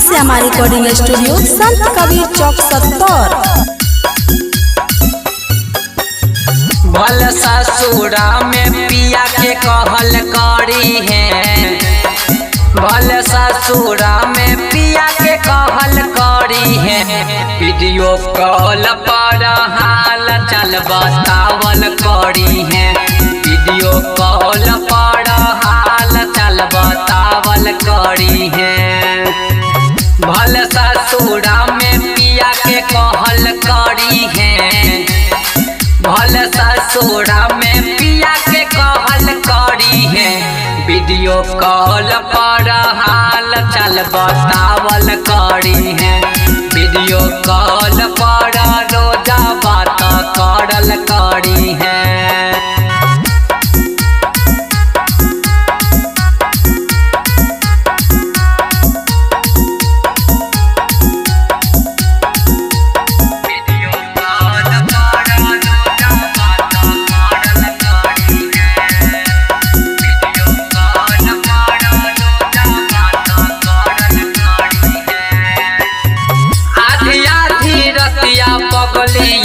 से हमारी recording studio संत कबीर चौक 70। भल ससुरा में पिया के कहल करी है, भल ससुरा में पिया के कहल करी है। वीडियो कॉल पर हाल चाल बतावल करी है, वीडियो कॉल पर हाल चाल बतावल करी है। भल ससुरा में पिया के कहल करी है, भल ससुरा में पिया के कहल करी है। वीडियो कॉल पर हाल चाल बतावल करी है, वीडियो कॉल पर रोजा बात करल करी है।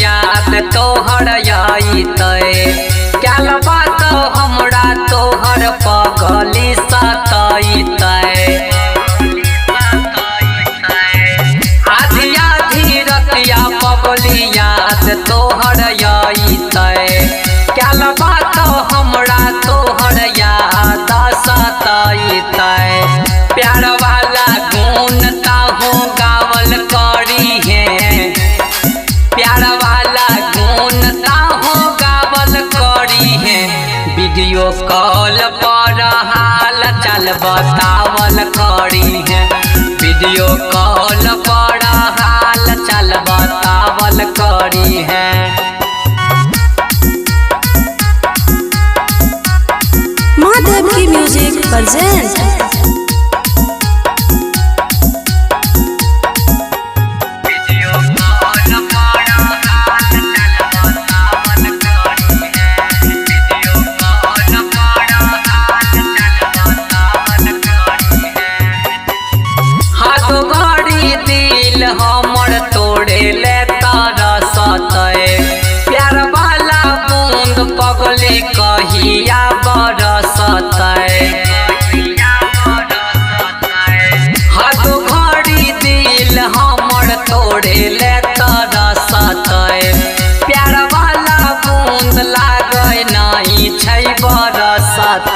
याद तोहर आई क्या बात हमरा तोहर पगली सताई आधी आधी रतिया पगली याद तोहर आई क्या बात हमरा तोहर याद सताई प्यार वाला गुण ताहू गावल करी है, प्यार वाला गुण ताहू गावल करी है। वीडियो कॉल पर हाल चाल बतावल करी है, वीडियो कॉल पर हाल चाल बतावल करी है। महादेव की म्यूजिक प्रेजेंट। हमर तोड़े ले तरसत प्यार वाला बूंद पगली कहिया बरसत हद घड़ी दिल हमर तोड़े ले तरसत प्यार वाला बूंद लागे नहीं छै बरसत।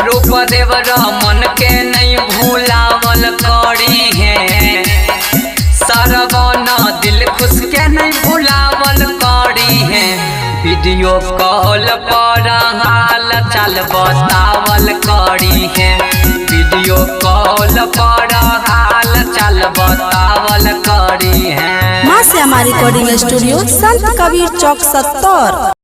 रूप देव रमन के नहीं भूलावल करी है, सरवन दिल खुश के नहीं भुलावल करी है। वीडियो कॉल पर हाल चाल बतावल करी है, वीडियो कॉल पर हाल चाल बतावल करी है। माँ से हमारी रिकॉर्डिंग स्टूडियो संत कबीर चौक 70।